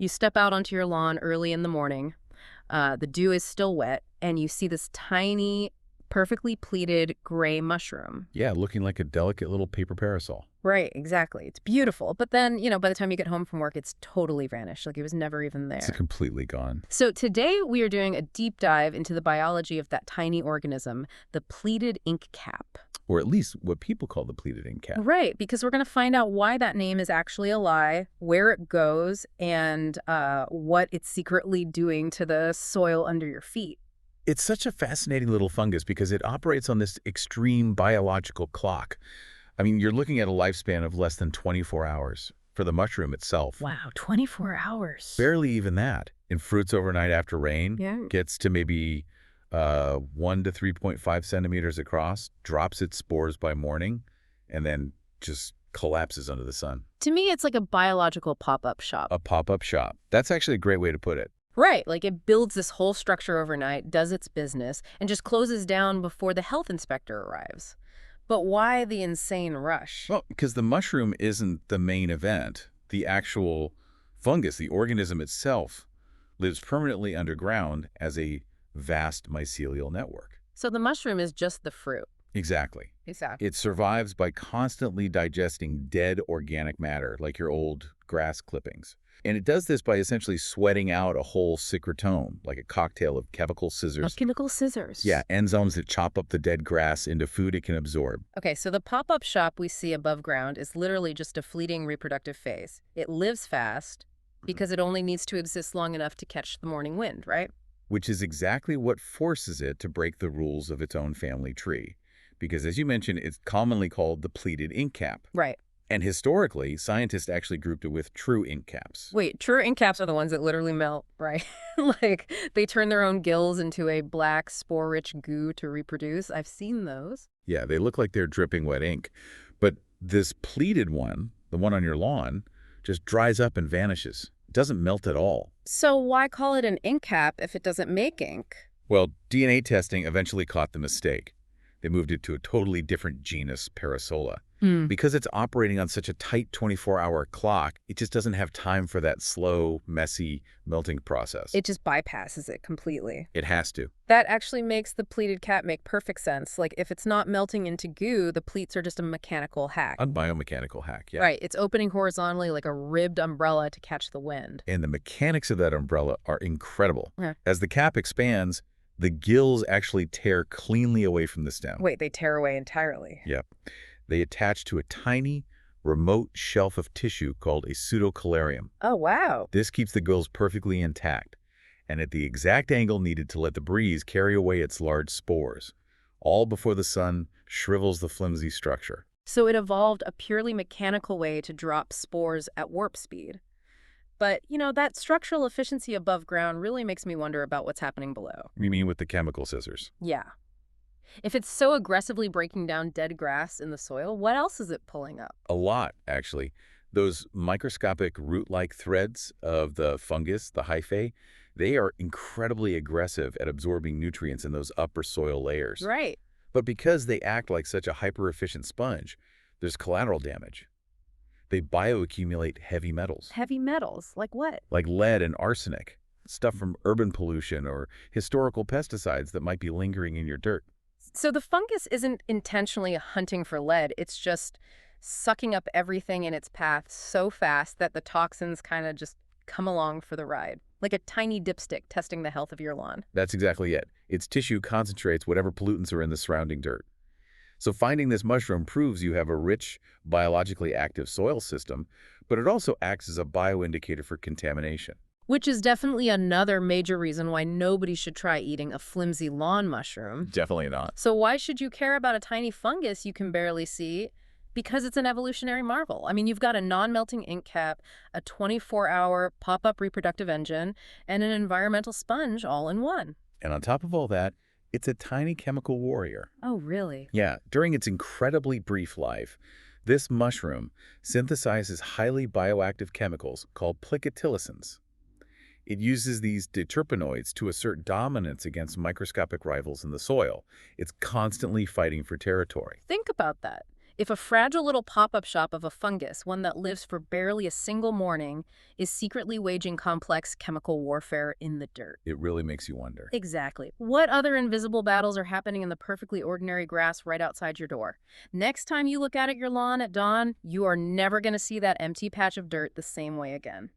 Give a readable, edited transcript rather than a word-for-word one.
You step out onto your lawn early in the morning. The dew is still wet, and you see this tiny, perfectly pleated gray mushroom. Yeah, looking like a delicate little paper parasol. Right, exactly. It's beautiful. But then, by the time you get home from work, it's totally vanished. Like it was never even It's there. completely gone. So today we are doing a deep dive into the biology of that tiny organism, the pleated ink cap. Or at least what people call the pleated ink cap. Right, because we're going to find out why that name is actually a lie, where it goes, and what it's secretly doing to the soil under your feet. It's such a fascinating little fungus because it operates on this extreme biological clock. I mean, you're looking at a lifespan of less than 24 hours for the mushroom itself. Wow, 24 hours. Barely even that. In fruits overnight after rain, Yeah. gets to maybe 1 to 3.5 centimeters across, drops its spores by morning, and then just collapses under the sun. To me, it's like a biological pop-up shop. A pop-up shop. That's actually a great way to put it. Right, like it builds this whole structure overnight, does its business, and just closes down before the health inspector arrives. But why the insane rush? Well, because the mushroom isn't the main event. The actual fungus, the organism itself, lives permanently underground as a vast mycelial network. So the mushroom is just the fruit. Exactly. Exactly. It survives by constantly digesting dead organic matter, like your old grass clippings. And it does this by essentially sweating out a whole secretome, like a cocktail of chemical scissors. Chemical scissors. Yeah, enzymes that chop up the dead grass into food it can absorb. Okay, so the pop-up shop we see above ground is literally just a fleeting reproductive phase. It lives fast because it only needs to exist long enough to catch the morning wind, right? Which is exactly what forces it to break the rules of its own family tree. Because as you mentioned, it's commonly called the pleated ink cap. Right. And historically, scientists actually grouped it with true ink caps. Wait, true ink caps are the ones that literally melt, right? Like, they turn their own gills into a black, spore-rich goo to reproduce. I've seen those. Yeah, they look like they're dripping wet ink. But this pleated one, the one on your lawn, just dries up and vanishes. It doesn't melt at all. So why call it an ink cap if it doesn't make ink? Well, DNA testing eventually caught the mistake. They moved it to a totally different genus, Parasola. Because it's operating on such a tight 24-hour clock, it just doesn't have time for that slow, messy melting process. It just bypasses it completely. It has to. That actually makes the pleated cap make perfect sense. Like, if it's not melting into goo, the pleats are just a mechanical hack. A biomechanical hack, yeah. Right, it's opening horizontally like a ribbed umbrella to catch the wind. And the mechanics of that umbrella are incredible. Yeah. As the cap expands, the gills actually tear cleanly away from the stem. Wait, they tear away entirely. Yep. They attach to a tiny, remote shelf of tissue called a pseudocolarium. Oh, wow. This keeps the gills perfectly intact, and at the exact angle needed to let the breeze carry away its large spores, all before the sun shrivels the flimsy structure. So it evolved a purely mechanical way to drop spores at warp speed. But, that structural efficiency above ground really makes me wonder about what's happening below. You mean with the chemical scissors? Yeah. If it's so aggressively breaking down dead grass in the soil, what else is it pulling up? A lot, actually. Those microscopic root-like threads of the fungus, the hyphae, they are incredibly aggressive at absorbing nutrients in those upper soil layers. Right. But because they act like such a hyper-efficient sponge, there's collateral damage. They bioaccumulate heavy metals. Heavy metals? Like what? Like lead and arsenic, stuff from urban pollution or historical pesticides that might be lingering in your dirt. So the fungus isn't intentionally hunting for lead. It's just sucking up everything in its path so fast that the toxins kind of just come along for the ride. Like a tiny dipstick testing the health of your lawn. That's exactly it. Its tissue concentrates whatever pollutants are in the surrounding dirt. So finding this mushroom proves you have a rich, biologically active soil system, but it also acts as a bioindicator for contamination. Which is definitely another major reason why nobody should try eating a flimsy lawn mushroom. Definitely not. So why should you care about a tiny fungus you can barely see? Because it's an evolutionary marvel. I mean, you've got a non-melting ink cap, a 24-hour pop-up reproductive engine, and an environmental sponge all in one. And on top of all that, it's a tiny chemical warrior. Oh, really? Yeah, during its incredibly brief life, this mushroom synthesizes highly bioactive chemicals called plicatilisins. It uses these deterpenoids to assert dominance against microscopic rivals in the soil. It's constantly fighting for territory. Think about that. If a fragile little pop-up shop of a fungus, one that lives for barely a single morning, is secretly waging complex chemical warfare in the dirt. It really makes you wonder. Exactly. What other invisible battles are happening in the perfectly ordinary grass right outside your door? Next time you look out at your lawn at dawn, you are never going to see that empty patch of dirt the same way again.